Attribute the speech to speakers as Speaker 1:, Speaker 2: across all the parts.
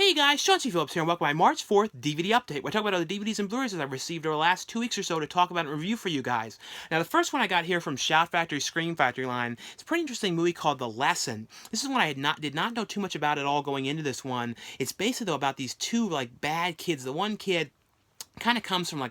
Speaker 1: Hey guys, Chauncey Phillips here, and welcome to my March 4th DVD update. We're talking about all the DVDs and Blu-rays that I've received over the last 2 weeks or so to talk about and review for you guys. Now, the first one I got here from Shout Factory Scream Factory line. It's a pretty interesting movie called The Lesson. This is one I did not know too much about at all going into this one. It's basically though about these two bad kids. The one kid kind of comes from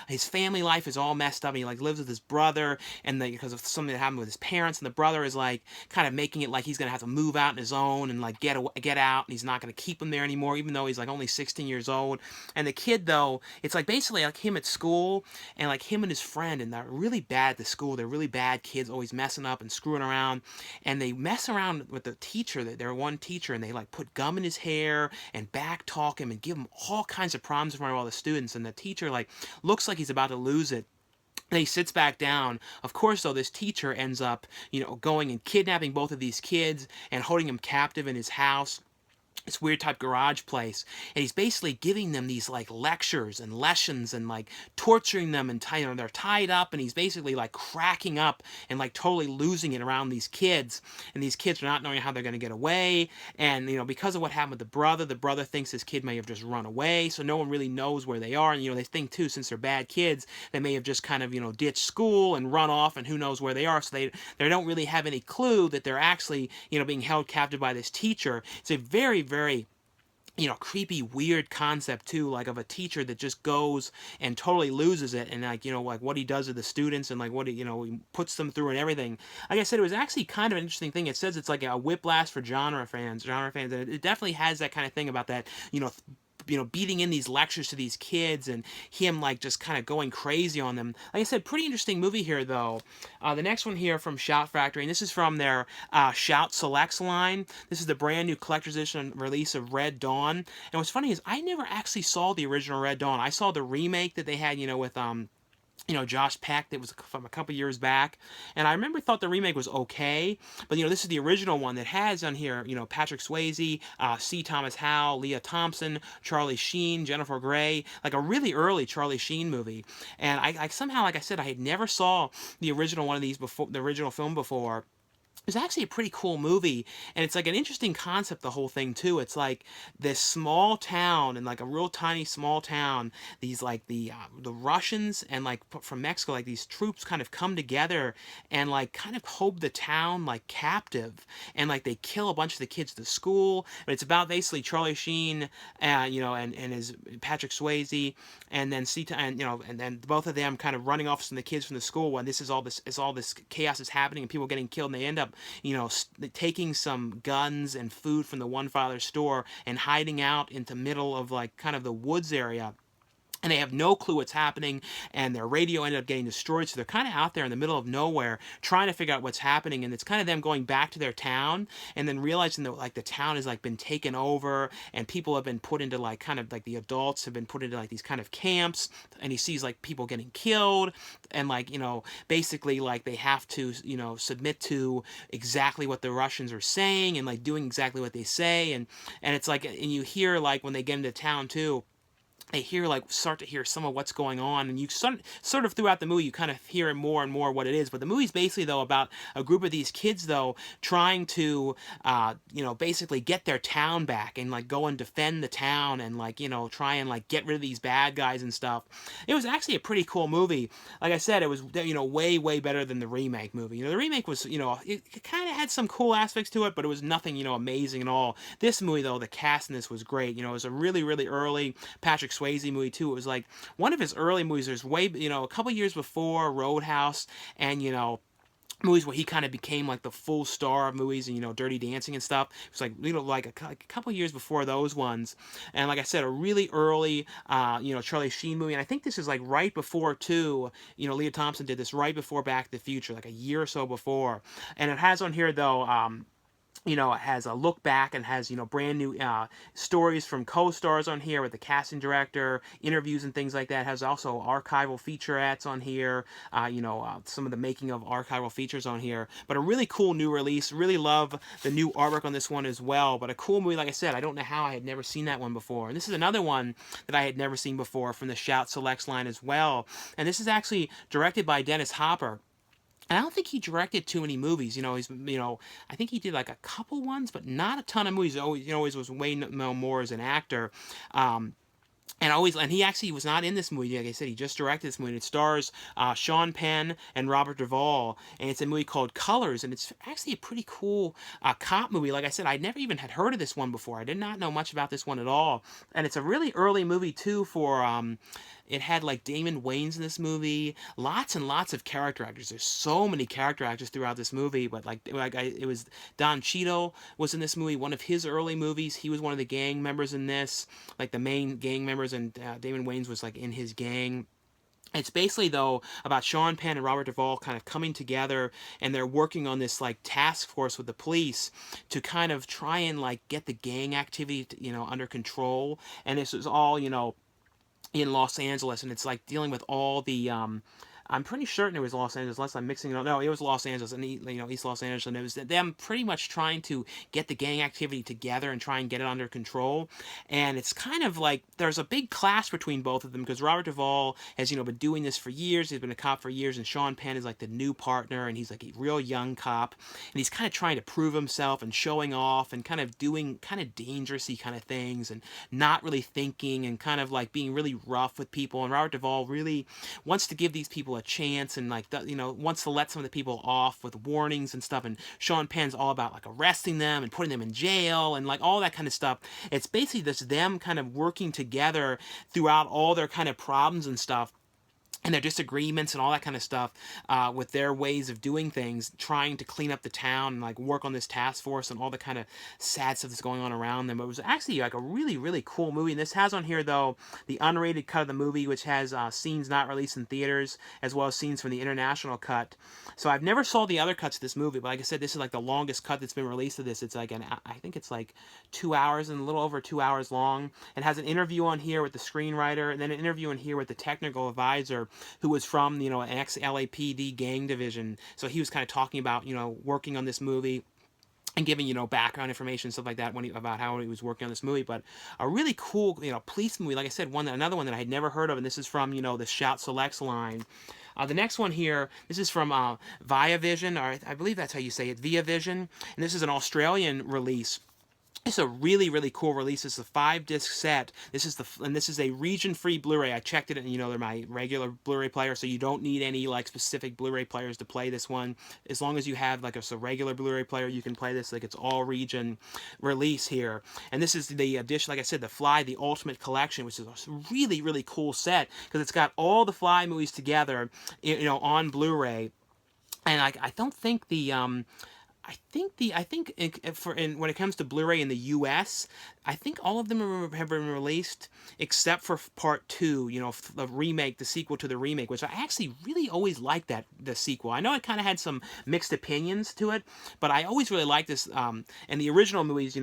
Speaker 1: his family life is all messed up, and he lives with his brother, and because of something that happened with his parents, and the brother is kind of making it like he's gonna have to move out on his own and get out, and he's not gonna keep him there anymore, even though he's only 16 years old. And the kid though, it's basically him at school, and him and his friend, and they're really bad at the school. They're really bad kids, always messing up and screwing around, and they mess around with the teacher. Their one teacher, and they put gum in his hair and back talk him and give him all kinds of problems in front of all the students. And the teacher looks like he's about to lose it. And he sits back down. Of course, though, this teacher ends up, going and kidnapping both of these kids and holding them captive in his house, this weird type garage place, and he's basically giving them these lectures and lessons and torturing them, and they're tied up, and he's basically cracking up and totally losing it around these kids, and these kids are not knowing how they're going to get away. And because of what happened with the brother thinks this kid may have just run away, so no one really knows where they are. And they think too, since they're bad kids, they may have just kind of ditched school and run off, and who knows where they are. So they don't really have any clue that they're actually being held captive by this teacher. It's a very creepy, weird concept too, of a teacher that just goes and totally loses it, and what he does to the students, and what he puts them through and everything. Like I said, it was actually kind of an interesting thing. It says it's a whiplash for genre fans, and it definitely has that kind of thing about that, beating in these lectures to these kids, and him just kind of going crazy on them. Like I said, pretty interesting movie here though. The next one here from Shout Factory, and this is from their Shout Selects line. This is the brand new collector's edition release of Red Dawn. And what's funny is I never actually saw the original Red Dawn. I saw the remake that they had, with Josh Peck, that was from a couple years back, and I thought the remake was okay, but this is the original one that has on here, Patrick Swayze, C. Thomas Howell, Leah Thompson, Charlie Sheen, Jennifer Grey, a really early Charlie Sheen movie. And I somehow, like I said, I had never saw the original one of these before, the original film before. It's actually a pretty cool movie, and it's an interesting concept, the whole thing too. It's this small town, and a real tiny small town, these the Russians and from Mexico, these troops kind of come together and kind of hold the town captive, and they kill a bunch of the kids at the school. But it's about basically Charlie Sheen, and his Patrick Swayze, and then and then both of them kind of running off some of the kids from the school when all this chaos is happening and people getting killed, and they end up taking some guns and food from the one father's store and hiding out into middle of kind of the woods area. And they have no clue what's happening, and their radio ended up getting destroyed, so they're kind of out there in the middle of nowhere trying to figure out what's happening. And it's kind of them going back to their town and then realizing that the town has been taken over, and people have been put into the adults have been put into these kind of camps, and he sees people getting killed, and basically they have to submit to exactly what the Russians are saying, and doing exactly what they say. And it's and you hear when they get into town too, they start to hear some of what's going on, and you sort of throughout the movie you kind of hear more and more what it is. But the movie's basically though about a group of these kids though trying to basically get their town back, and go and defend the town, and try and get rid of these bad guys and stuff. It was actually a pretty cool movie. Like I said, it was way better than the remake movie. The remake was it kind of had some cool aspects to it, but it was nothing amazing at all. This movie though, the cast in this was great. It was a really early Patrick Swayze movie too. It was one of his early movies. There's a couple years before Roadhouse, and movies where he kind of became the full star of movies, and Dirty Dancing and stuff. It was a couple years before those ones. And like I said, a really early Charlie Sheen movie. And I think this is right before too, Leah Thompson did this right before Back to the Future, a year or so before. And it has on here though it has a look back, and has, brand new stories from co-stars on here with the casting director, interviews and things like that. It has also archival featurettes on here, some of the making of archival features on here. But a really cool new release. Really love the new artwork on this one as well. But a cool movie, like I said. I don't know how I had never seen that one before. And this is another one that I had never seen before from the Shout Selects line as well. And this is actually directed by Dennis Hopper. And I don't think he directed too many movies. I think he did like a couple ones, but not a ton of movies. Always was way more as an actor. Um, and he actually was not in this movie. Like I said, he just directed this movie. It stars Sean Penn and Robert Duvall, and it's a movie called Colors, and it's actually a pretty cool cop movie. Like I said, I never even had heard of this one before. I did not know much about this one at all, and it's a really early movie too. It had like Damon Wayans in this movie, lots and lots of character actors. There's so many character actors throughout this movie, but it was Don Cheadle was in this movie, one of his early movies. He was one of the gang members in this, like the main gang members, and Damon Wayans was like in his gang. It's basically though about Sean Penn and Robert Duvall kind of coming together, and they're working on this like task force with the police to kind of try and like get the gang activity under control. And this is all in Los Angeles, and it's like dealing with all the I'm pretty certain it was Los Angeles, unless I'm mixing it up. No, it was Los Angeles, and East Los Angeles, and it was them pretty much trying to get the gang activity together and try and get it under control. And it's kind of like there's a big clash between both of them, because Robert Duvall has been doing this for years. He's been a cop for years, and Sean Penn is like the new partner, and he's like a real young cop, and he's kind of trying to prove himself and showing off and kind of doing kind of dangerousy kind of things and not really thinking and kind of like being really rough with people. And Robert Duvall really wants to give these people a chance, and wants to let some of the people off with warnings and stuff. And Sean Penn's all about like arresting them and putting them in jail and like all that kind of stuff. It's basically just them kind of working together throughout all their kind of problems and stuff, and their disagreements and all that kind of stuff, with their ways of doing things, trying to clean up the town and like work on this task force and all the kind of sad stuff that's going on around them. But it was actually like a really, really cool movie. And this has on here though the unrated cut of the movie, which has scenes not released in theaters, as well as scenes from the international cut. So I've never saw the other cuts of this movie, but like I said, this is like the longest cut that's been released of this. It's like I think it's like 2 hours and a little over 2 hours long. It has an interview on here with the screenwriter, and then an interview in here with the technical advisor, who was from an ex-LAPD gang division. So he was kind of talking about working on this movie and giving background information, stuff like that, about how he was working on this movie. But a really cool police movie. Like I said, another one that I had never heard of, and this is from the Shout Selects line. The next one here, this is from Via Vision, or I believe that's how you say it, Via Vision, and this is an Australian release. It's a really, really cool release. It's a 5-disc set. This is a region-free Blu-ray. I checked it, and they're my regular Blu-ray player, so you don't need any like specific Blu-ray players to play this one. As long as you have like a regular Blu-ray player, you can play this. Like it's all region release here. And this is the edition, like I said, the Fly, the Ultimate Collection, which is a really, really cool set because it's got all the Fly movies together, on Blu-ray. And I don't think the when it comes to Blu-ray in the U.S., I think all of them have been released except for Part 2, the remake, the sequel to the remake, which I actually really always liked the sequel. I know it kind of had some mixed opinions to it, but I always really liked this. And the original movies,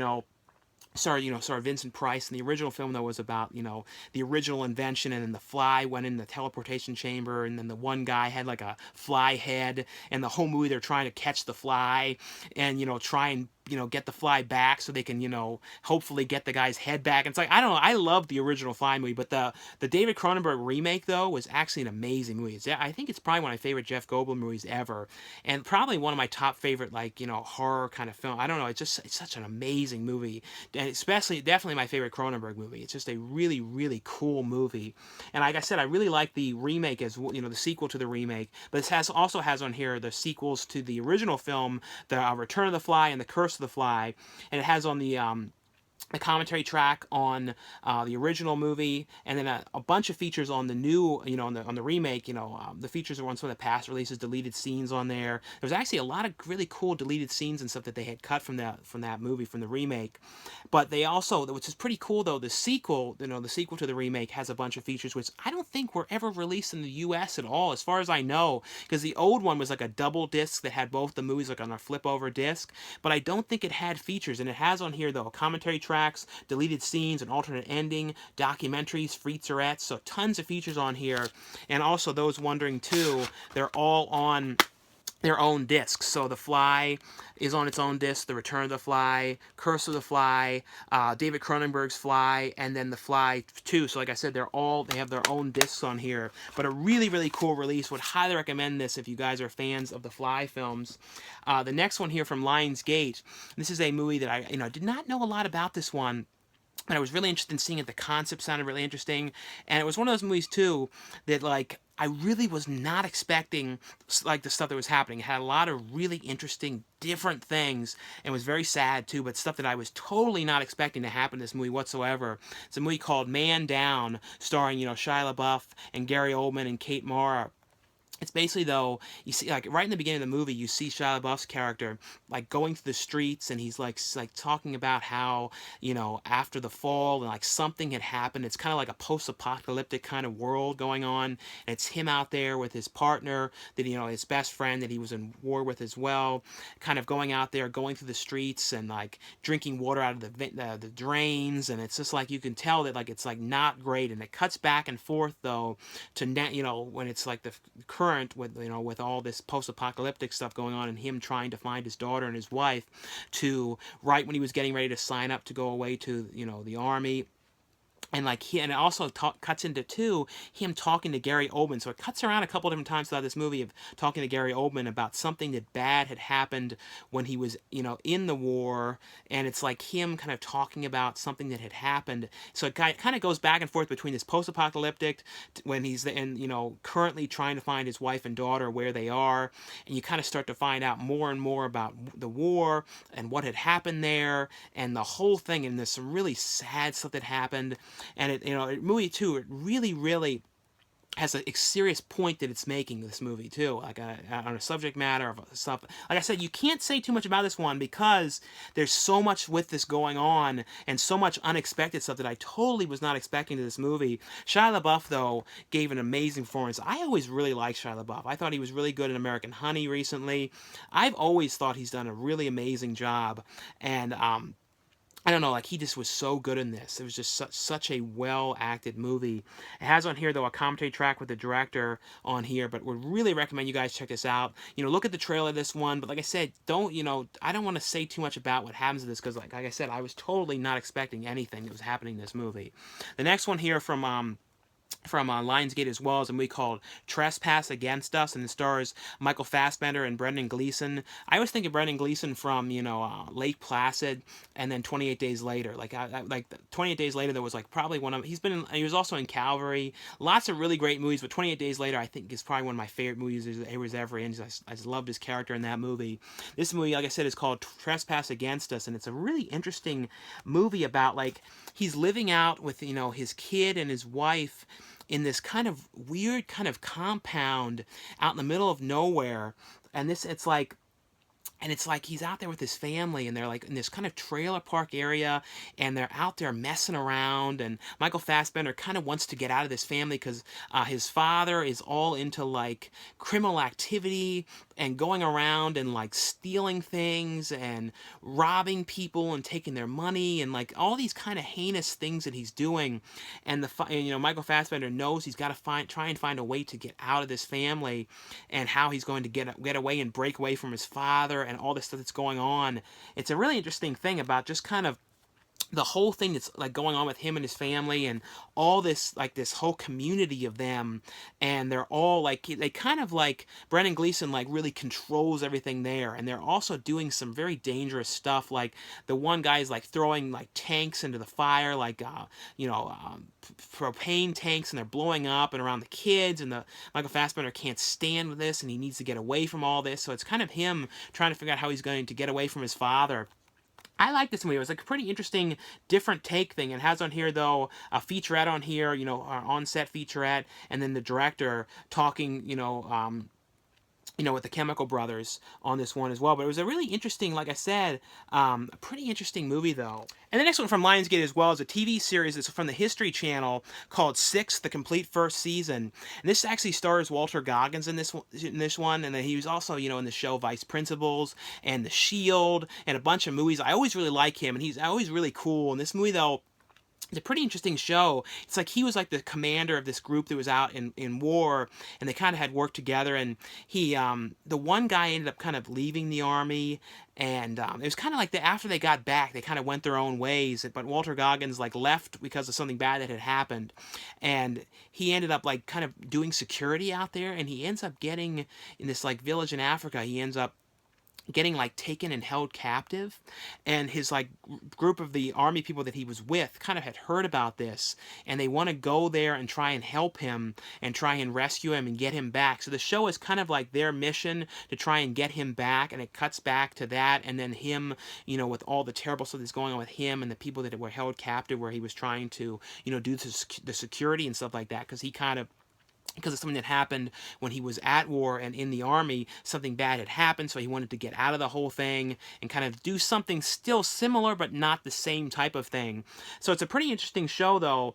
Speaker 1: Sorry, Vincent Price. And the original film, though, was about, the original invention, and then the fly went in the teleportation chamber, and then the one guy had, like, a fly head, and the whole movie they're trying to catch the fly, and, try and, get the fly back so they can, hopefully get the guy's head back. And it's like, I don't know, I love the original Fly movie, but the David Cronenberg remake, though, was actually an amazing movie. I think it's probably one of my favorite Jeff Goldblum movies ever, and probably one of my top favorite, like, horror kind of film. I don't know, it's such an amazing movie, and definitely my favorite Cronenberg movie. It's just a really, really cool movie. And like I said, I really like the remake as the sequel to the remake, but this also has on here the sequels to the original film, the Return of the Fly and the Curse of the Fly, and it has on the commentary track on the original movie, and then a bunch of features on the new, on the remake. The features are on some of the past releases, deleted scenes on there. There's actually a lot of really cool deleted scenes and stuff that they had cut from that movie, from the remake. But they also, which is pretty cool though, the sequel to the remake has a bunch of features which I don't think were ever released in the U.S. at all, as far as I know, because the old one was like a double disc that had both the movies like on a flip over disc, but I don't think it had features. And it has on here though commentary tracks, deleted scenes, an alternate ending, documentaries, featurettes, so tons of features on here. And also, those wondering too, they're all on their own discs. So The Fly is on its own disc, The Return of the Fly, Curse of the Fly, David Cronenberg's Fly, and then The Fly 2. So like I said, they have their own discs on here. But a really, really cool release. Would highly recommend this if you guys are fans of the Fly films. The next one here from Lionsgate. This is a movie that I did not know a lot about this one. And I was really interested in seeing it. The concept sounded really interesting. And it was one of those movies, too, that, like, I really was not expecting, like, the stuff that was happening. It had a lot of really interesting, different things, and was very sad, too, but stuff that I was totally not expecting to happen in this movie whatsoever. It's a movie called Man Down, starring, Shia LaBeouf and Gary Oldman and Kate Mara. It's basically, though, you see, like, right in the beginning of the movie, you see Shia LaBeouf's character, like, going through the streets, and he's, like talking about how, after the fall, and, like, something had happened. It's kind of like a post-apocalyptic kind of world going on, and it's him out there with his partner, that, his best friend that he was in war with as well, kind of going out there, going through the streets, and, like, drinking water out of the drains, and it's just, like, you can tell that, like, it's, like, not great, and it cuts back and forth, though, to, when it's, like, the current with all this post-apocalyptic stuff going on, and him trying to find his daughter and his wife, to right when he was getting ready to sign up to go away to the army. And like and it also cuts into him talking to Gary Oldman. So it cuts around a couple different times throughout this movie of talking to Gary Oldman about something that bad had happened when he was in the war, and it's like him kind of talking about something that had happened. So it kind of goes back and forth between this post-apocalyptic when he's currently trying to find his wife and daughter where they are, and you kind of start to find out more and more about the war and what had happened there and the whole thing. And there's some really sad stuff that happened. And it movie too, it really, really has a serious point that it's making, this movie too, like on a subject matter of stuff. Like I said, you can't say too much about this one because there's so much with this going on and so much unexpected stuff that I totally was not expecting to this movie. Shia LaBeouf, though, gave an amazing performance. I always really liked Shia LaBeouf. I thought he was really good in American Honey recently. I've always thought he's done a really amazing job, and I don't know, like, he just was so good in this. It was just such a well-acted movie. It has on here, though, a commentary track with the director on here, but would really recommend you guys check this out. Look at the trailer of this one, but like I said, I don't want to say too much about what happens in this, because like I said, I was totally not expecting anything that was happening in this movie. The next one here from Lionsgate as well is a movie called Trespass Against Us, and it stars Michael Fassbender and Brendan Gleeson. I always think of Brendan Gleeson from Lake Placid, and then 28 Days Later. Like 28 Days Later, there was like probably he was also in Calvary. Lots of really great movies, but 28 Days Later I think is probably one of my favorite movies he was ever in. I just loved his character in that movie. This movie, like I said, is called Trespass Against Us, and it's a really interesting movie about, like, he's living out with his kid and his wife in this kind of weird kind of compound out in the middle of nowhere. And it's like he's out there with his family, and they're like in this kind of trailer park area, and they're out there messing around, and Michael Fassbender kind of wants to get out of this family because his father is all into like criminal activity and going around and like stealing things and robbing people and taking their money and like all these kind of heinous things that he's doing. And Michael Fassbender knows he's got to try and find a way to get out of this family, and how he's going to get away and break away from his father and all this stuff that's going on. It's a really interesting thing about just kind of the whole thing that's like going on with him and his family, and all this, like, this whole community of them, and they're all like, they kind of like, Brendan Gleeson like really controls everything there, and they're also doing some very dangerous stuff. Like the one guy is like throwing like tanks into the fire, like propane tanks, and they're blowing up and around the kids, and the Michael Fassbender can't stand this, and he needs to get away from all this. So it's kind of him trying to figure out how he's going to get away from his father. I like this movie. It was like a pretty interesting, different take thing. It has on here, though, a featurette on here, our on-set featurette, and then the director talking, with the Chemical Brothers on this one as well. But it was a really interesting, like I said, a pretty interesting movie, though. And the next one from Lionsgate as well is a TV series that's from the History Channel called Six: The Complete First Season. And this actually stars Walter Goggins in this one, and then he was also, in the show Vice Principals and The Shield and a bunch of movies. I always really like him, and he's always really cool. In this movie, though, It's a pretty interesting show. It's like he was like the commander of this group that was out in war, and they kind of had worked together. And he, the one guy ended up kind of leaving the army, and it was kind of like after they got back, they kind of went their own ways. But Walter Goggins like left because of something bad that had happened, and he ended up like kind of doing security out there, and he ends up getting in this like village in Africa. He ends up getting like taken and held captive, and his like group of the army people that he was with kind of had heard about this, and they want to go there and try and help him and try and rescue him and get him back. So the show is kind of like their mission to try and get him back, and it cuts back to that, and then him, with all the terrible stuff that's going on with him and the people that were held captive, where he was trying to do the security and stuff like that, because of something that happened when he was at war and in the army. Something bad had happened, so he wanted to get out of the whole thing and kind of do something still similar but not the same type of thing. So it's a pretty interesting show, though.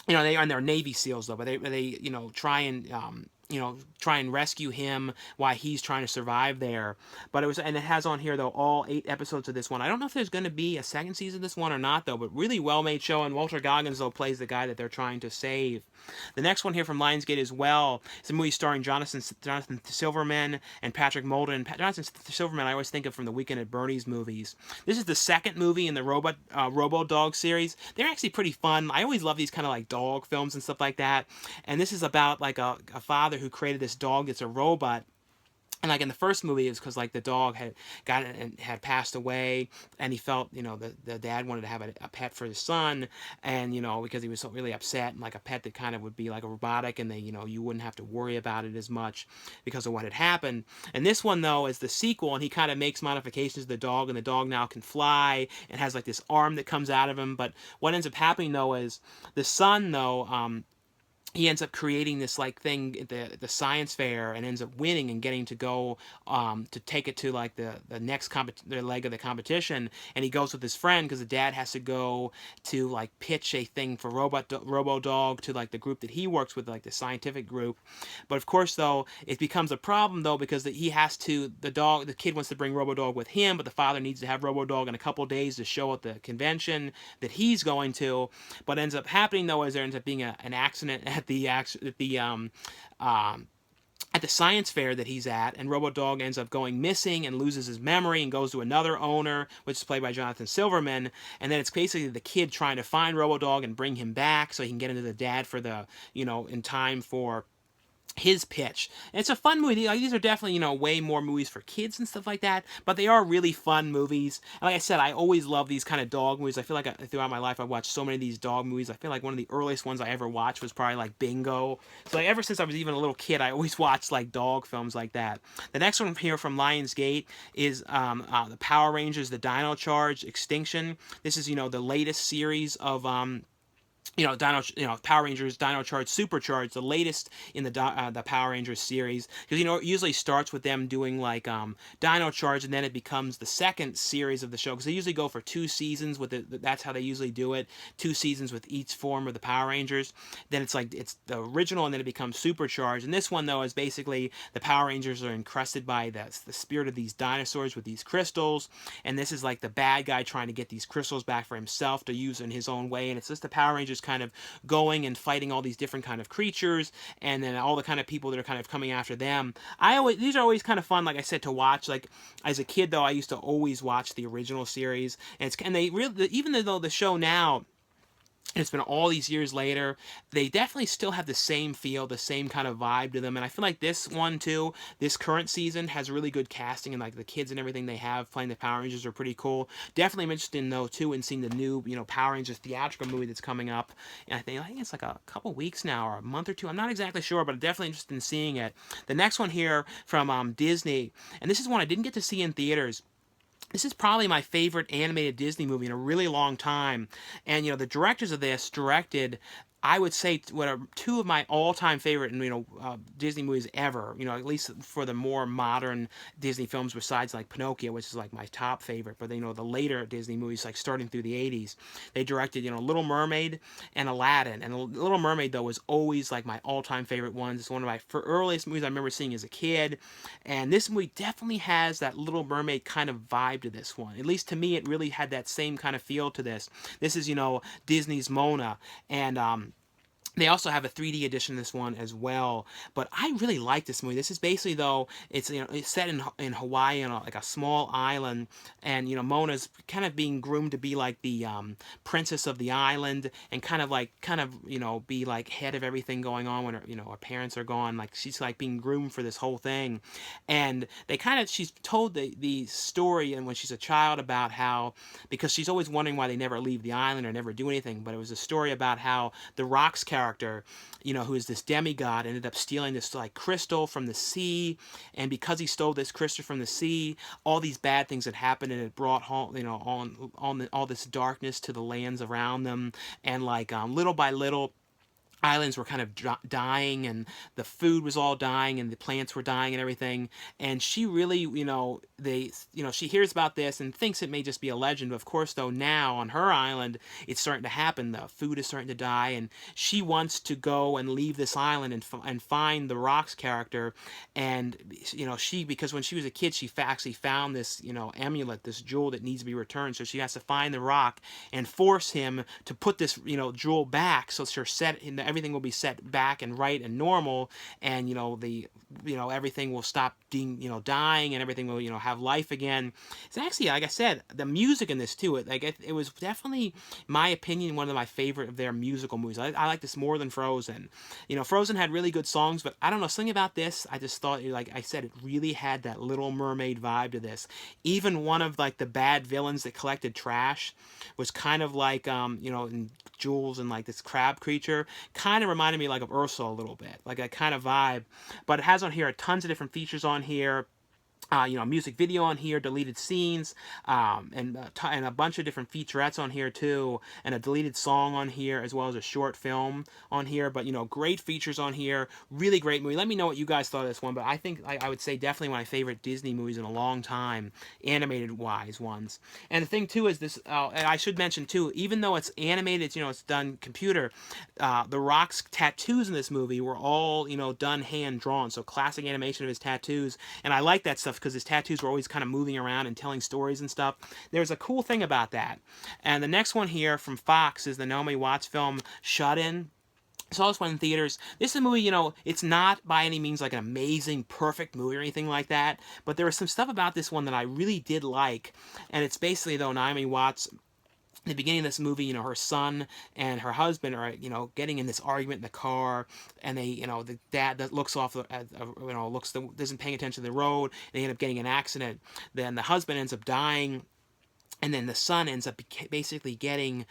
Speaker 1: They're Navy SEALs, though, but they try and rescue him while he's trying to survive there. But it has on here, though, all 8 episodes of this one. I don't know if there's going to be a second season of this one or not, though, but really well-made show, and Walter Goggins, though, plays the guy that they're trying to save. The next one here from Lionsgate as well is a movie starring Jonathan Silverman and Patrick Muldoon. Jonathan Silverman I always think of from the Weekend at Bernie's movies. This is the second movie in the Robo-Dog series. They're actually pretty fun. I always love these kind of like dog films and stuff like that. And this is about like a father who created this dog that's a robot. And like in the first movie, it was because like the dog had passed away, and he felt the dad wanted to have a pet for his son, and because he was so really upset, and like a pet that kind of would be like a robotic, and they you wouldn't have to worry about it as much because of what had happened. And this one, though, is the sequel, and he kind of makes modifications to the dog, and the dog now can fly and has like this arm that comes out of him. But what ends up happening, though, is the son, though, he ends up creating this like thing at the science fair, and ends up winning and getting to go to take it to like the next the leg of the competition. And he goes with his friend because the dad has to go to like pitch a thing for Robo-Dog to like the group that he works with, like the scientific group. But of course, though, it becomes a problem, though, because the kid wants to bring Robo-Dog with him, but the father needs to have Robo-Dog in a couple days to show at the convention that he's going to. But ends up happening, though, is there ends up being an accident at the science fair that he's at, and Robo-Dog ends up going missing and loses his memory and goes to another owner, which is played by Jonathan Silverman. And then it's basically the kid trying to find Robo-Dog and bring him back so he can get into the dad for in time for his pitch. And it's a fun movie. These are definitely, way more movies for kids and stuff like that, but they are really fun movies. And like I said, I always love these kind of dog movies. I feel like throughout my life I've watched so many of these dog movies. I feel like one of the earliest ones I ever watched was probably like Bingo. So like ever since I was even a little kid, I always watched like dog films like that. The next one here from Lionsgate is the Power Rangers, the Dino Charge Extinction. This is, the latest series of Power Rangers Dino Charge Supercharged, the latest in the Power Rangers series, because it usually starts with them doing like Dino Charge, and then it becomes the second series of the show, because they usually go for 2 seasons with it. That's how they usually do it, 2 seasons with each form of the Power Rangers. Then it's the original, and then it becomes Supercharged. And this one, though, is basically the Power Rangers are encrusted by the spirit of these dinosaurs with these crystals, and this is like the bad guy trying to get these crystals back for himself to use in his own way. And it's just the Power Rangers kind of going and fighting all these different kind of creatures, and then all the kind of people that are kind of coming after them. These are always kind of fun, like I said, to watch. Like as a kid, though, I used to always watch the original series, and they really, even though the show now, and it's been all these years later, they definitely still have the same feel, the same kind of vibe to them. And I feel like this one, too, this current season has really good casting, and like the kids and everything they have playing the Power Rangers are pretty cool. Definitely am interested, though, too, in seeing the new, Power Rangers theatrical movie that's coming up. And I think it's like a couple weeks now, or a month or two. I'm not exactly sure, but I'm definitely interested in seeing it. The next one here from Disney, and this is one I didn't get to see in theaters. This is probably my favorite animated Disney movie in a really long time. And, the directors of this directed I would say what are two of my all-time favorite, Disney movies ever. At least for the more modern Disney films, besides like Pinocchio, which is like my top favorite. But the later Disney movies, like starting through the '80s, they directed Little Mermaid and Aladdin. And Little Mermaid though was always like my all-time favorite ones. It's one of my earliest movies I remember seeing as a kid. And this movie definitely has that Little Mermaid kind of vibe to this one. At least to me, it really had that same kind of feel to this. This is Disney's Mona, and they also have a 3D edition of this one as well, but I really like this movie. This is basically, though, it's set in Hawaii on like a small island, and Mona's kind of being groomed to be like the princess of the island, and kind of be like head of everything going on when her parents are gone. Like she's like being groomed for this whole thing, and she's told the story, and when she's a child, about how, because she's always wondering why they never leave the island or never do anything, but it was a story about how the Rock's character, who is this demigod, ended up stealing this like crystal from the sea, and because he stole this crystal from the sea, all these bad things had happened, and it brought home, all this darkness to the lands around them, and like little by little, islands were kind of dying, and the food was all dying, and the plants were dying and everything. And she really, she hears about this and thinks it may just be a legend. But of course, though, now on her island, it's starting to happen. The food is starting to die, and she wants to go and leave this island and find the Rock's character. And because when she was a kid, she actually found this amulet, this jewel that needs to be returned. So she has to find the Rock and force him to put this jewel back, so she's set in everything will be set back and right and normal, and everything will stop being dying, and everything will have life again. It's actually, like I said, the music in this too. It was definitely, my opinion, one of my favorite of their musical movies. I like this more than Frozen. Frozen had really good songs, but I don't know, something about this, I just thought, like I said, it really had that Little Mermaid vibe to this. Even one of like the bad villains that collected trash was kind of like in Jules, and like this crab creature kind of reminded me like of Ursula a little bit, like that kind of vibe. But it has on here tons of different features on here. Music video on here, deleted scenes, and a bunch of different featurettes on here too, and a deleted song on here, as well as a short film on here. But great features on here, really great movie. Let me know what you guys thought of this one. But I think I would say definitely one of my favorite Disney movies in a long time, animated wise ones. And the thing too is this, and I should mention too, even though it's animated, it's done computer, the Rock's tattoos in this movie were all done hand drawn, so classic animation of his tattoos, and I like that stuff because his tattoos were always kind of moving around and telling stories and stuff. There's a cool thing about that. And the next one here from Fox is the Naomi Watts film Shut In. Saw this one in theaters. This is a movie, it's not by any means like an amazing, perfect movie or anything like that, but there was some stuff about this one that I really did like, and it's basically, though, Naomi Watts, in the beginning of this movie, her son and her husband are, getting in this argument in the car, and they, the dad that looks off, doesn't paying attention to the road. They end up getting in an accident. Then the husband ends up dying. And then the son ends up basically getting,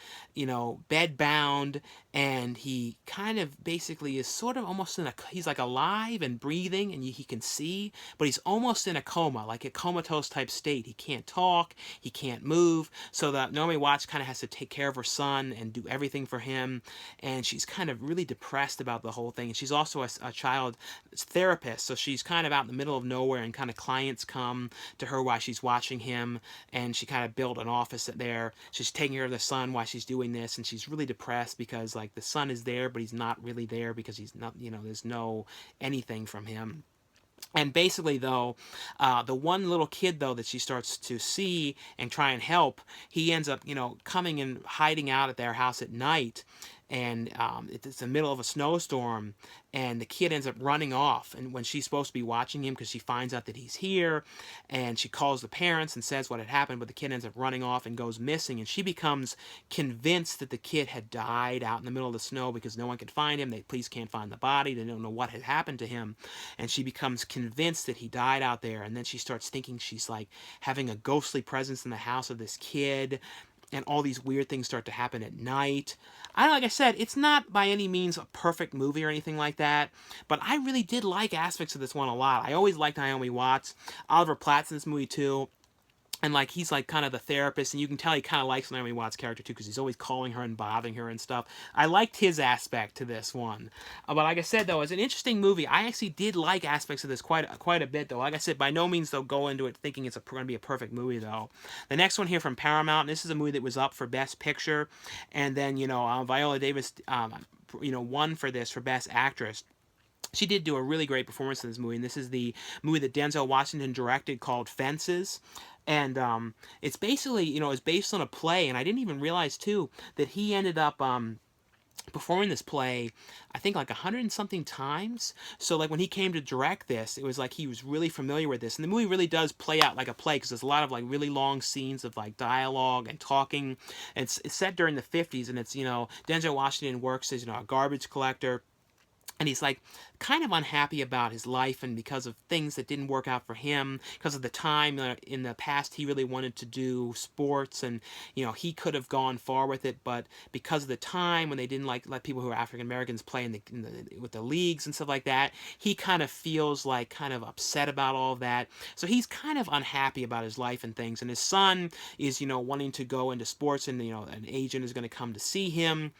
Speaker 1: bed bound, and he kind of basically is sort of almost he's like alive and breathing, and he can see, but he's almost in a coma, like a comatose type state. He can't talk, he can't move, so that Naomi Watts kind of has to take care of her son and do everything for him, and she's kind of really depressed about the whole thing. And she's also a child therapist, so she's kind of out in the middle of nowhere, and kind of clients come to her while she's watching him, and she kind of built an office there. She's taking care of the son while she's doing this, and she's really depressed because like the son is there, but he's not really there because he's not, there's no anything from him. And basically, though, the one little kid, though, that she starts to see and try and help, he ends up, coming and hiding out at their house at night. And it's the middle of a snowstorm, and the kid ends up running off. And when she's supposed to be watching him, because she finds out that he's here, and she calls the parents and says what had happened, but the kid ends up running off and goes missing. And she becomes convinced that the kid had died out in the middle of the snow because no one could find him. The police can't find the body. They don't know what had happened to him. And she becomes convinced that he died out there. And then she starts thinking she's like having a ghostly presence in the house of this kid, and all these weird things start to happen at night. Like I said, it's not by any means a perfect movie or anything like that, but I really did like aspects of this one a lot. I always liked Naomi Watts. Oliver Platt's in this movie too. and like he's like kind of the therapist, and you can tell he kind of likes Naomi Watts' character too, because he's always calling her and bothering her and stuff. I liked his aspect to this one, but like I said though, it's an interesting movie. I actually did like aspects of this quite a bit though. Like I said, by no means though go into it thinking it's going to be a perfect movie though. The next one here from Paramount, this is a movie that was up for Best Picture, and then Viola Davis won for this for Best Actress. She did do a really great performance in this movie, and this is the movie that Denzel Washington directed called Fences. And it's basically, it's based on a play, and I didn't even realize too that he ended up performing this play, I think like 100 and something times. So like when he came to direct this, it was like he was really familiar with this, and the movie really does play out like a play because there's a lot of like really long scenes of like dialogue and talking. And it's set during the 50s, and it's Denzel Washington works as a garbage collector, and he's like kind of unhappy about his life, and because of things that didn't work out for him, because of the time in the past he really wanted to do sports, and he could have gone far with it, but because of the time when they didn't like let people who are African Americans play with the leagues and stuff like that, he kind of feels like kind of upset about all of that. So he's kind of unhappy about his life and things, and his son is wanting to go into sports, and an agent is going to come to see him,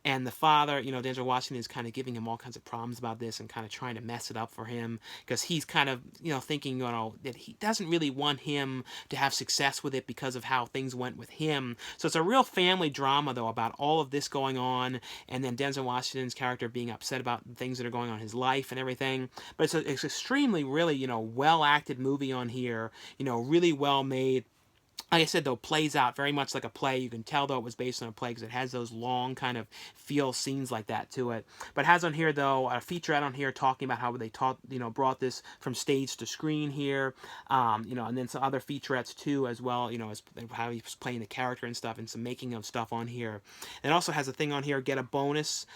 Speaker 1: and the father, Denzel Washington, is kind of giving him all kinds of problems about this and kind of trying to mess it up for him, because he's kind of thinking that he doesn't really want him to have success with it because of how things went with him. So it's a real family drama though about all of this going on, and then Denzel Washington's character being upset about things that are going on in his life and everything. But it's extremely really well acted movie on here, really well made. Like I said, though, plays out very much like a play. You can tell, though, it was based on a play because it has those long kind of feel scenes like that to it. But it has on here, though, a featurette on here talking about how they brought this from stage to screen here, and then some other featurettes too as well, as how he was playing the character and stuff, and some making of stuff on here. And it also has a thing on here, get a bonus,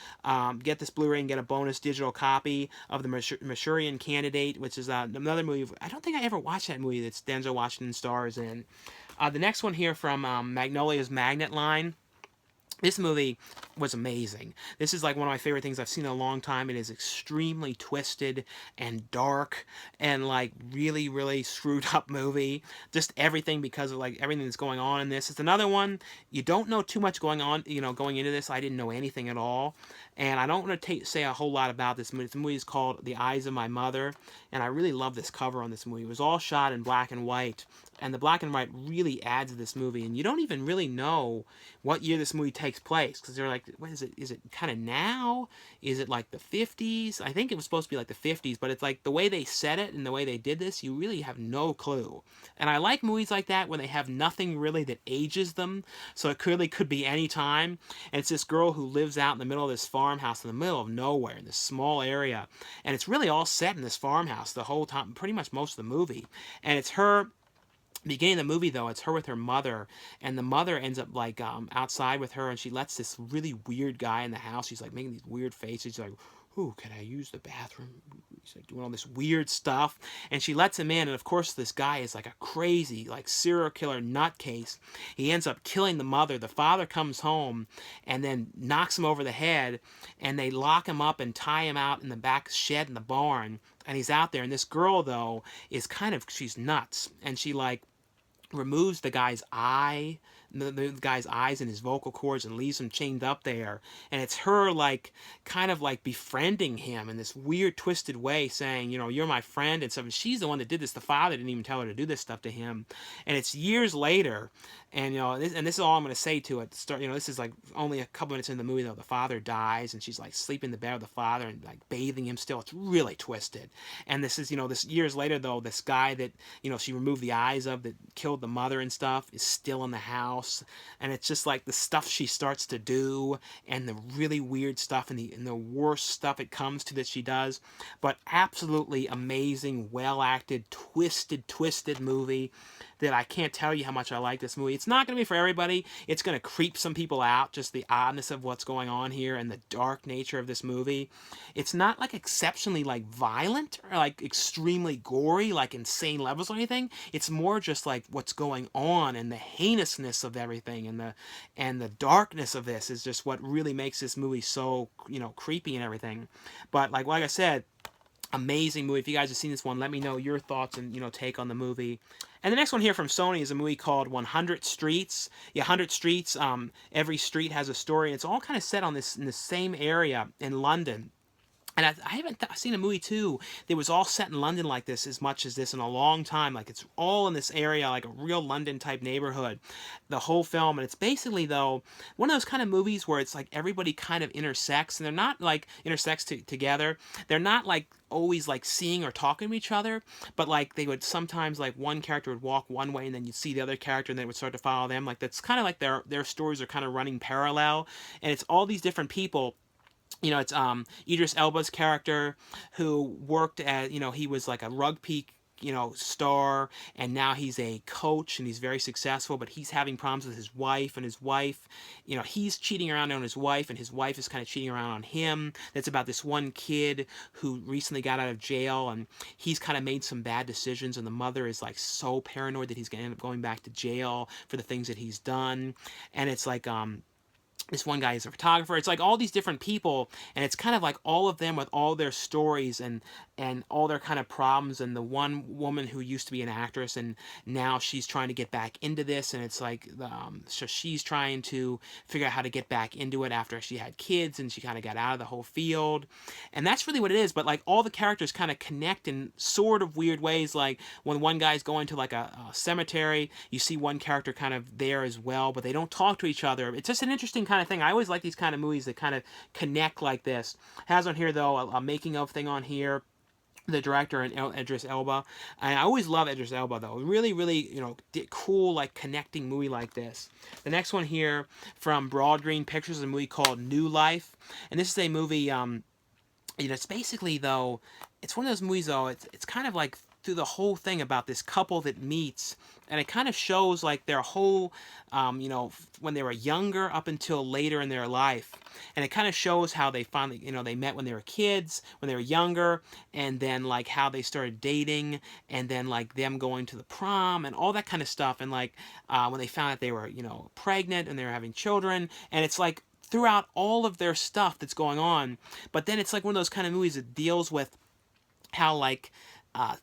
Speaker 1: get this Blu-ray and get a bonus digital copy of the Manchurian Candidate, which is another movie. I don't think I ever watched that movie that Denzel Washington stars in. The next one here from Magnolia's Magnet Line. This movie was amazing. This is like one of my favorite things I've seen in a long time. It is extremely twisted and dark and like really, really screwed up movie. Just everything because of like everything that's going on in this. It's another one you don't know too much going on, going into this. I didn't know anything at all. And I don't want to say a whole lot about this movie. This movie is called The Eyes of My Mother, and I really love this cover on this movie. It was all shot in black and white, and the black and white really adds to this movie, and you don't even really know what year this movie takes place, because they're like, what is it? Is it kind of now? Is it like the 50s? I think it was supposed to be like the 50s, but it's like the way they set it and the way they did this, you really have no clue. And I like movies like that when they have nothing really that ages them, so it clearly could be any time. And it's this girl who lives out in the middle of this farmhouse in the middle of nowhere in this small area, and it's really all set in this farmhouse the whole time, pretty much most of the movie. And it's her beginning of the movie, though, it's her with her mother, and the mother ends up like outside with her, and she lets this really weird guy in the house. She's like making these weird faces. She's like, "Ooh, can I use the bathroom?" He's like doing all this weird stuff, and she lets him in. And of course, this guy is like a crazy, like serial killer nutcase. He ends up killing the mother. The father comes home and then knocks him over the head, and they lock him up and tie him out in the back shed in the barn. And he's out there. And this girl, though, is she's nuts, and she like removes the guy's eye, the guy's eyes and his vocal cords, and leaves him chained up there. And it's her like kind of like befriending him in this weird twisted way, saying, you're my friend and stuff. And she's the one that did this. The father didn't even tell her to do this stuff to him. And it's years later, and this is all I'm going to say to it. This is like only a couple minutes in the movie, though. The father dies, and she's like sleeping in the bed with the father and like bathing him still. It's really twisted. And this is this years later, though, this guy that she removed the eyes of, that killed the mother and stuff, is still in the house. And it's just like the stuff she starts to do, and the really weird stuff, and the worst stuff it comes to that she does. But absolutely amazing, well acted, twisted movie that I can't tell you how much I like this movie. It's not going to be for everybody. It's going to creep some people out, just the oddness of what's going on here and the dark nature of this movie. It's not like exceptionally like violent or like extremely gory, like insane levels or anything. It's more just like what's going on, and the heinousness of everything, and the darkness of this is just what really makes this movie so creepy and everything. But like I said, Amazing movie. If you guys have seen this one, let me know your thoughts and take on the movie. And the next one here from Sony is a movie called 100 Streets. Yeah, 100 Streets. Every street has a story. It's all kind of set on this in the same area in London. And I haven't seen a movie too that was all set in London like this as much as this in a long time. Like it's all in this area, like a real London type neighborhood, the whole film. And it's basically though one of those kind of movies where it's like everybody kind of intersects, and they're not like intersects together. They're not like always like seeing or talking to each other, but like they would sometimes like one character would walk one way and then you'd see the other character and they would start to follow them. Like that's kind of like their stories are kind of running parallel, and it's all these different people. It's Idris Elba's character who worked at, he was like a rugby star, and now he's a coach and he's very successful, but he's having problems with his wife, and his wife, he's cheating around on his wife, and his wife is kind of cheating around on him. That's about this one kid who recently got out of jail, and he's kind of made some bad decisions, and the mother is like so paranoid that he's going to end up going back to jail for the things that he's done. And it's like this one guy is a photographer. It's like all these different people, and it's kind of like all of them with all their stories and all their kind of problems. And the one woman who used to be an actress and now she's trying to get back into this, and it's like so she's trying to figure out how to get back into it after she had kids and she kind of got out of the whole field. And that's really what it is. But like all the characters kind of connect in sort of weird ways. Like when one guy's going to like a cemetery, you see one character kind of there as well, but they don't talk to each other. It's just an interesting kind of thing. I always like these kind of movies that kind of connect like this. Has on here though a making of thing on here. The director and Idris Elba. And I always love Idris Elba though. Really, really, cool like connecting movie like this. The next one here from Broad Green Pictures is a movie called New Life, and this is a movie. It's basically though, it's one of those movies though. It's kind of like through the whole thing about this couple that meets, and it kind of shows like their whole, when they were younger up until later in their life, and it kind of shows how they finally, they met when they were kids, when they were younger, and then like how they started dating, and then like them going to the prom and all that kind of stuff, and like when they found out they were, pregnant and they were having children, and it's like throughout all of their stuff that's going on. But then it's like one of those kind of movies that deals with how like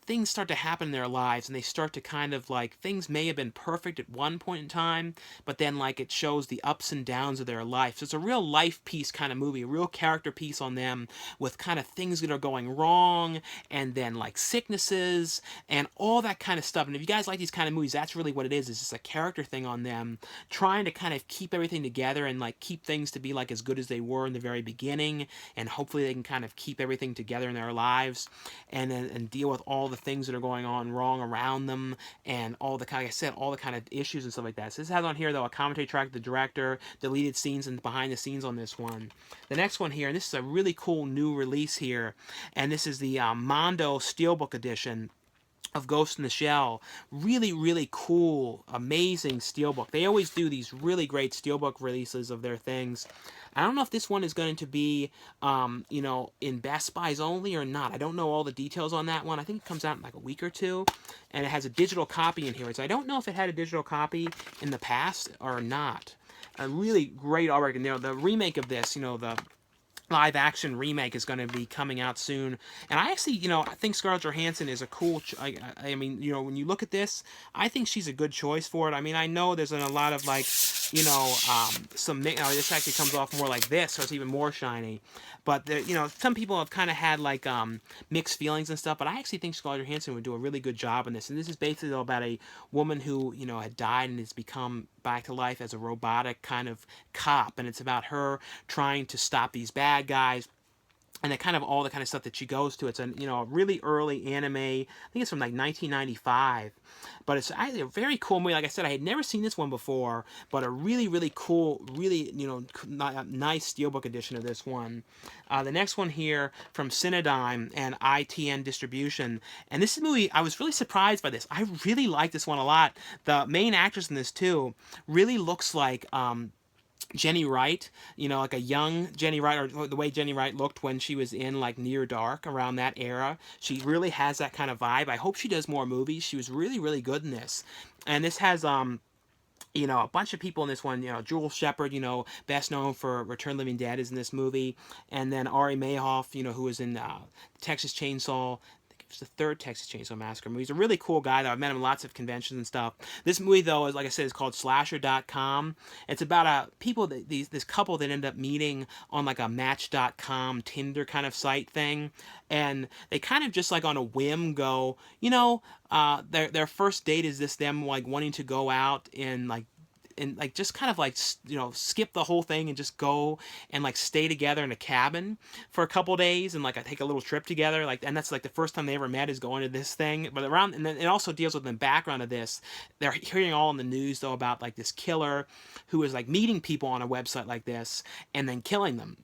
Speaker 1: things start to happen in their lives, and they start to kind of like things may have been perfect at one point in time, but then like it shows the ups and downs of their life. So it's a real life piece kind of movie, a real character piece on them with kind of things that are going wrong, and then like sicknesses and all that kind of stuff. And if you guys like these kind of movies, that's really what it is. It's just a character thing on them trying to kind of keep everything together and like keep things to be like as good as they were in the very beginning, and hopefully they can kind of keep everything together in their lives and deal with all the things that are going on wrong around them, and all the kind, like I said, all the kind of issues and stuff like that. So this has on here though a commentary track, the director, deleted scenes, and behind the scenes on this one. The next one here, and this is a really cool new release here, and this is the Mondo Steelbook edition of Ghost in the Shell. Really, really cool, amazing steelbook. They always do these really great steelbook releases of their things. I don't know if this one is going to be, in Best Buys only or not. I don't know all the details on that one. I think it comes out in like a week or two, and it has a digital copy in here. So I don't know if it had a digital copy in the past or not. A really great artwork, and the remake of this, the live action remake is going to be coming out soon. And I actually, I think Scarlett Johansson is a cool, I mean, when you look at this, I think she's a good choice for it. I mean, I know there's a lot of like, some, this actually comes off more like this, so it's even more shiny. But, some people have kind of had like mixed feelings and stuff, but I actually think Scarlett Johansson would do a really good job in this. And this is basically about a woman who, had died and has become back to life as a robotic kind of cop, and it's about her trying to stop these bad guys and the kind of all the kind of stuff that she goes to. It's a a really early anime. I think it's from like 1995, but it's actually a very cool movie. Like I said, I had never seen this one before, but a really, really cool, really nice steelbook edition of this one. The next one here from Cinedigm and ITN Distribution, and this movie, I was really surprised by this. I really like this one a lot. The main actress in this too really looks like Jenny Wright, like a young Jenny Wright, or the way Jenny Wright looked when she was in like Near Dark around that era. She really has that kind of vibe. I hope she does more movies. She was really, really good in this. And this has you know, a bunch of people in this one. You know, Jewel Shepard, you know, best known for Return of the Living Dead, is in this movie, and then Ari Mayhoff, you know, who was in Texas Chainsaw. I think it was the third Texas Chainsaw Massacre movie. He's a really cool guy, though. I've met him at lots of conventions and stuff. This movie, though, is, like I said, is called Slasher.com. It's about this couple that end up meeting on like a Match.com Tinder kind of site thing, and they kind of just like on a whim go, you know, their first date is this them like wanting to go out and like just kind of like, you know, skip the whole thing and just go and like stay together in a cabin for a couple days and like I take a little trip together, like, and that's like the first time they ever met is going to this thing. But around, and then it also deals with the background of this. They're hearing all in the news though about like this killer who is like meeting people on a website like this and then killing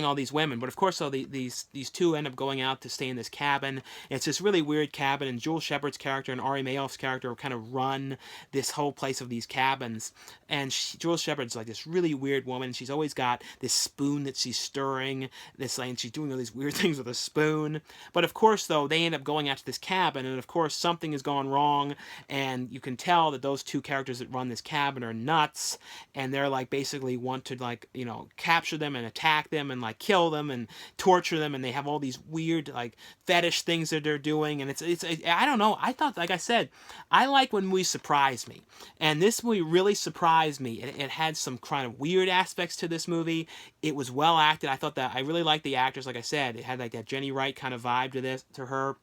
Speaker 1: all these women. But of course, so these two end up going out to stay in this cabin. It's this really weird cabin, and Jewel Shepard's character and Ari Mayhoff's character kind of run this whole place of these cabins. And Jewel Shepard's like this really weird woman. She's always got this spoon that she's stirring, this like, and she's doing all these weird things with a spoon. But of course, though, they end up going out to this cabin, and of course, something has gone wrong, and you can tell that those two characters that run this cabin are nuts, and they're like basically want to like, you know, capture them and attack them and like kill them and torture them, and they have all these weird like fetish things that they're doing, and it's I don't know. I thought, like I said, I like when movies surprise me, and this movie really surprised me. It had some kind of weird aspects to this movie. It was well acted. I thought that I really liked the actors. Like I said, it had like that Jenny Wright kind of vibe to her.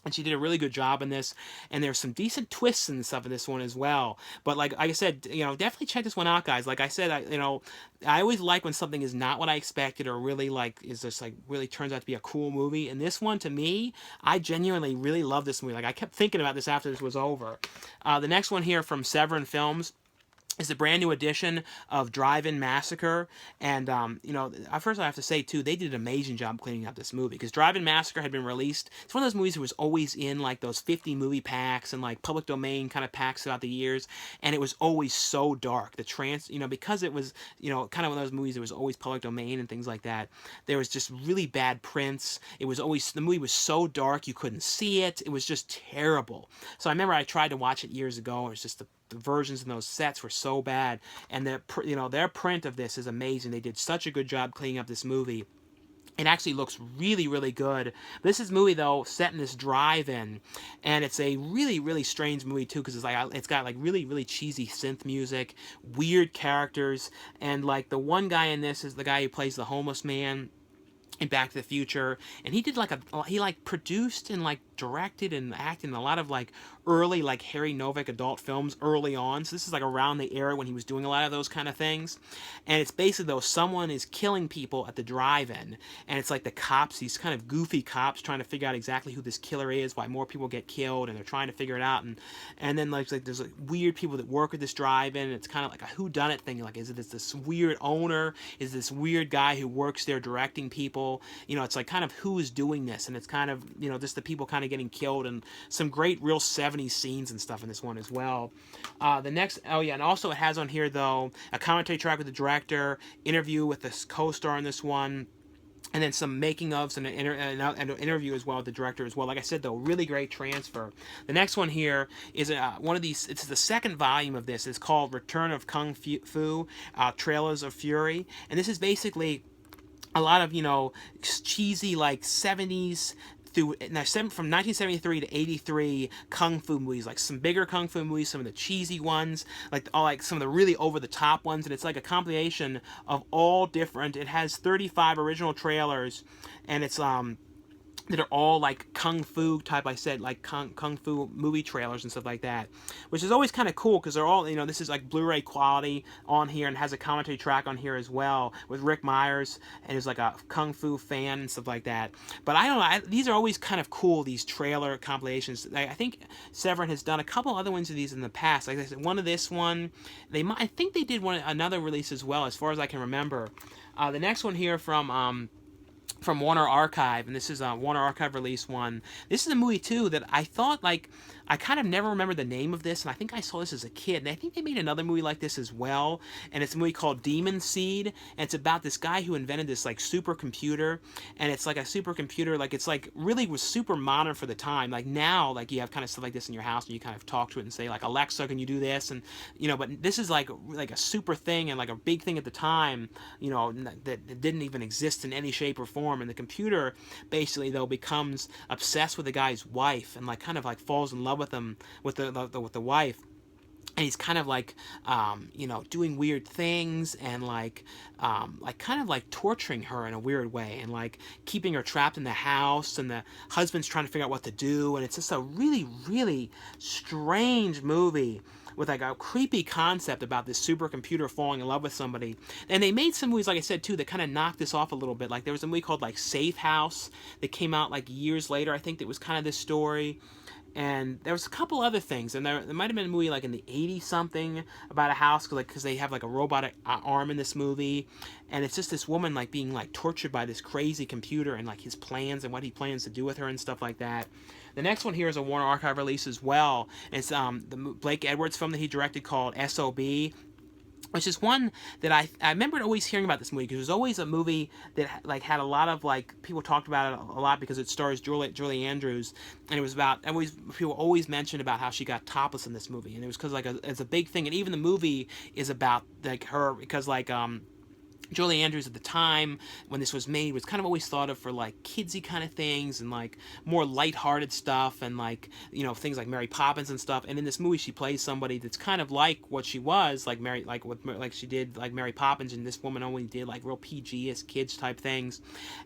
Speaker 1: And she did a really good job in this, and there's some decent twists and stuff in this one as well. But like I said, you know, definitely check this one out, guys. Like I said, I always like when something is not what I expected, or really like is just like really turns out to be a cool movie. And this one, to me, I genuinely really love this movie. Like I kept thinking about this after this was over. The next one here from Severin Films is a brand new edition of Drive-In Massacre, and you know, first I have to say too, they did an amazing job cleaning up this movie, because Drive-In Massacre had been released. It's one of those movies that was always in like those 50 movie packs and like public domain kind of packs throughout the years, and it was always so dark. You know, because it was, you know, kind of one of those movies that was always public domain and things like that. There was just really bad prints. It was always, the movie was so dark you couldn't see it. It was just terrible. So I remember I tried to watch it years ago. It was just the versions in those sets were so bad, and their print of this is amazing. They did such a good job cleaning up this movie. It actually looks really, really good. This is a movie, though, set in this drive-in, and it's a really, really strange movie, too, because it's got, like, really, really cheesy synth music, weird characters, and, like, the one guy in this is the guy who plays the homeless man in Back to the Future, and he produced and like directed and acted in a lot of like early like Harry Novick adult films early on. So this is like around the era when he was doing a lot of those kind of things. And it's basically though someone is killing people at the drive-in, and it's like the cops, these kind of goofy cops trying to figure out exactly who this killer is, why more people get killed, and they're trying to figure it out. And then like there's like weird people that work at this drive-in, and it's kind of like a whodunit thing. Like, is it this weird owner? Is this weird guy who works there directing people? You know, it's like kind of who is doing this, and it's kind of, you know, just the people kind of getting killed, and some great real 70s scenes and stuff in this one as well. The next, oh yeah, and also it has on here though a commentary track with the director, interview with the co-star in this one, and then some making ofs and an interview as well with the director as well. Like I said though, really great transfer. The next one here is one of these. It's the second volume of this. It's called Return of Kung Fu, Trailers of Fury, and this is basically a lot of, you know, cheesy like 70s from 1973 to 83 kung fu movies, like some bigger kung fu movies, some of the cheesy ones, like some of the really over the top ones, and it's like a compilation of all different. It has 35 original trailers, and it's that are all like kung fu type, I said, like kung fu movie trailers and stuff like that, which is always kind of cool because they're all, you know, this is like Blu-ray quality on here, and has a commentary track on here as well with Rick Myers, and is like a kung fu fan and stuff like that. But I don't know, these are always kind of cool, these trailer compilations. I think Severin has done a couple other ones of these in the past. Like I said, one of this one, I think they did another release as well, as far as I can remember. The next one here from from Warner Archive, and this is a Warner Archive release one. This is a movie too that I thought, like, I kind of never remember the name of this, and I think I saw this as a kid, and I think they made another movie like this as well, and it's a movie called Demon Seed, and it's about this guy who invented this like supercomputer, and it's like a supercomputer, like it's like really was super modern for the time. Like now, like you have kind of stuff like this in your house, and you kind of talk to it and say like, Alexa, can you do this? And but this is like a super thing and like a big thing at the time, that didn't even exist in any shape or form. And the computer basically though becomes obsessed with the guy's wife and like kind of like falls in love with him with the wife, and he's kind of like doing weird things and like kind of like torturing her in a weird way and like keeping her trapped in the house, and the husband's trying to figure out what to do, and it's just a really really strange movie with like a creepy concept about this supercomputer falling in love with somebody. And they made some movies, like I said too, that kind of knocked this off a little bit. Like there was a movie called like Safe House that came out like years later, I think, that was kind of this story. And there was a couple other things, and there might have been a movie like in the 80s something about a house, because they have like a robotic arm in this movie, and it's just this woman like being like tortured by this crazy computer and like his plans and what he plans to do with her and stuff like that. The next one here is a Warner Archive release as well. It's the Blake Edwards film that he directed called S.O.B., which is one that I remember always hearing about this movie, because it was always a movie that like had a lot of like people talked about it a lot because it stars Julie Andrews, and it was about people always mentioned about how she got topless in this movie, and it was because like it's a big thing, and even the movie is about like her, because like Julie Andrews at the time when this was made was kind of always thought of for like kidsy kind of things and like more lighthearted stuff, and like things like Mary Poppins and stuff. And in this movie she plays somebody that's kind of like what she was, like she did like Mary Poppins, and this woman only did like real PG as kids type things.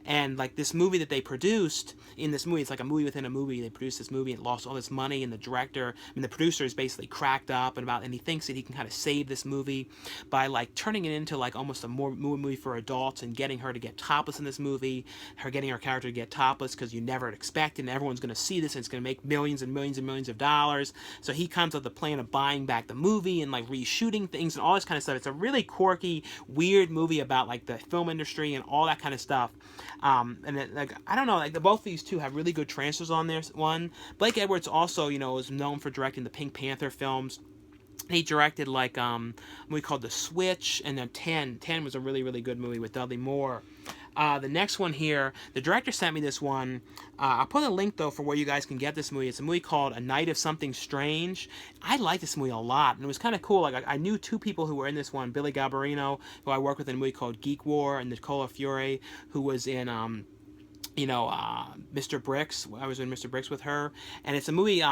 Speaker 1: And like this movie that they produced, in this movie, it's like a movie within a movie. They produced this movie and lost all this money, and the director, the producer is basically cracked up and he thinks that he can kind of save this movie by like turning it into like almost a more movie for adults, and getting her to get topless in this movie, getting her character to get topless, because you never expect it, and everyone's going to see this, and it's going to make millions and millions and millions of dollars. So he comes up with the plan of buying back the movie and like reshooting things and all this kind of stuff. It's a really quirky, weird movie about like the film industry and all that kind of stuff. And it, like I don't know, like both of these two have really good transfers on there. One, Blake Edwards also is known for directing the Pink Panther films. He directed like a movie called The Switch, and then 10. 10 was a really, really good movie with Dudley Moore. The next one here, the director sent me this one. I'll put a link though for where you guys can get this movie. It's a movie called A Night of Something Strange. I like this movie a lot, and it was kind of cool. Like I knew two people who were in this one: Billy Galbarino, who I worked with in a movie called Geek War, and Nicola Fiore, who was in Mr. Bricks. I was in Mr. Bricks with her, and it's a movie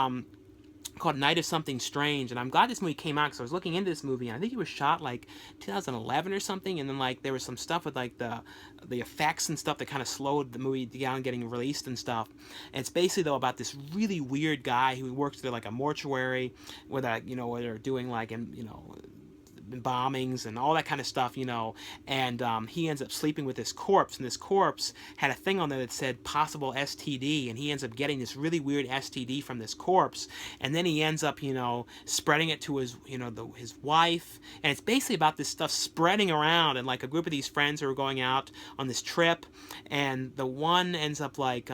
Speaker 1: called Night of Something Strange. And I'm glad this movie came out, because I was looking into this movie, and I think it was shot like 2011 or something, and then like there was some stuff with like the effects and stuff that kind of slowed the movie down getting released and stuff. And it's basically though about this really weird guy who works at like a mortuary where where they're doing like bombings and all that kind of stuff, and he ends up sleeping with this corpse, and this corpse had a thing on there that said possible STD, and he ends up getting this really weird STD from this corpse, and then he ends up, spreading it to his, his wife, and it's basically about this stuff spreading around, and like a group of these friends who are going out on this trip, and the one ends up like,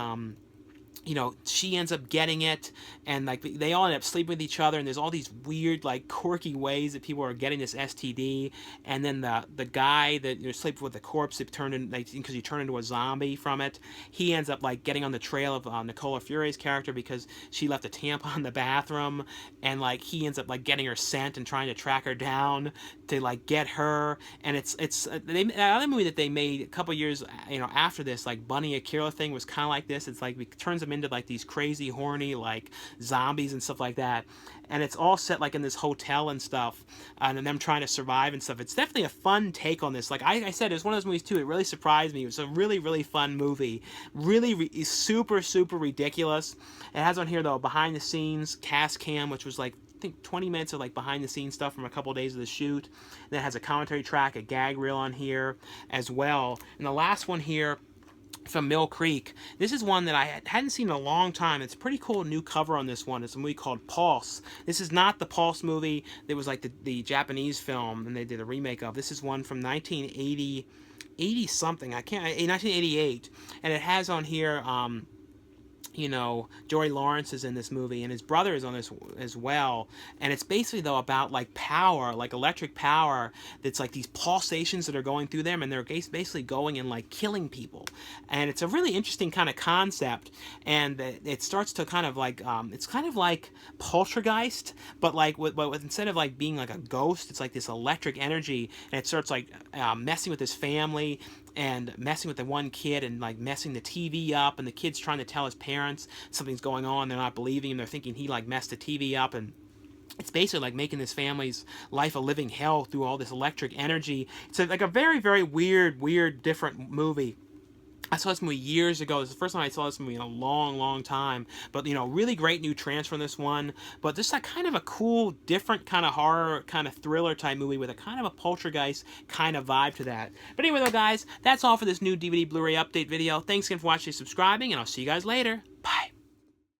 Speaker 1: she ends up getting it, and like they all end up sleeping with each other, and there's all these weird like quirky ways that people are getting this STD. And then the guy that you're sleeping with the corpse, it turned in because he turned into a zombie from it, he ends up like getting on the trail of Nicola Furiore's character, because she left a tampon in the bathroom, and like he ends up like getting her scent and trying to track her down to like get her. And it's another movie that they made a couple years after this, like Bunny Akira thing, was kind of like this. It's like it turns them into like these crazy horny like zombies and stuff like that, and it's all set like in this hotel and stuff, and them trying to survive and stuff. It's definitely a fun take on this. Like I said, it's one of those movies too, it really surprised me. It was a really really fun movie, really super super ridiculous. It has on here though behind the scenes cast cam, which was like I think 20 minutes of like behind the scenes stuff from a couple of days of the shoot. Then it has a commentary track, a gag reel on here as well. And the last one here from Mill Creek. This is one that I hadn't seen in a long time. It's a pretty cool new cover on this one. It's a movie called Pulse. This is not the Pulse movie that was like the Japanese film and they did a remake of. This is one from 1980. 80 something. I can't. 1988, and it has on here. You know, Joey Lawrence is in this movie, and his brother is on this as well. And it's basically, though, about like power, like electric power, that's like these pulsations that are going through them, and they're basically going and like killing people. And it's a really interesting kind of concept. And it starts to kind of like, it's kind of like Poltergeist, but like with instead of like being like a ghost, it's like this electric energy, and it starts like messing with his family and messing with the one kid and like messing the TV up, and the kid's trying to tell his parents something's going on. They're not believing him. They're thinking he like messed the TV up, and it's basically like making this family's life a living hell through all this electric energy. It's like a very, very weird, different movie. I saw this movie years ago. It's the first time I saw this movie in a long, long time. But, you know, really great new transfer in this one. But just that kind of a cool, different kind of horror, kind of thriller type movie with a kind of a poltergeist kind of vibe to that. But anyway, though, guys, that's all for this new DVD Blu-ray update video. Thanks again for watching and subscribing, and I'll see you guys later.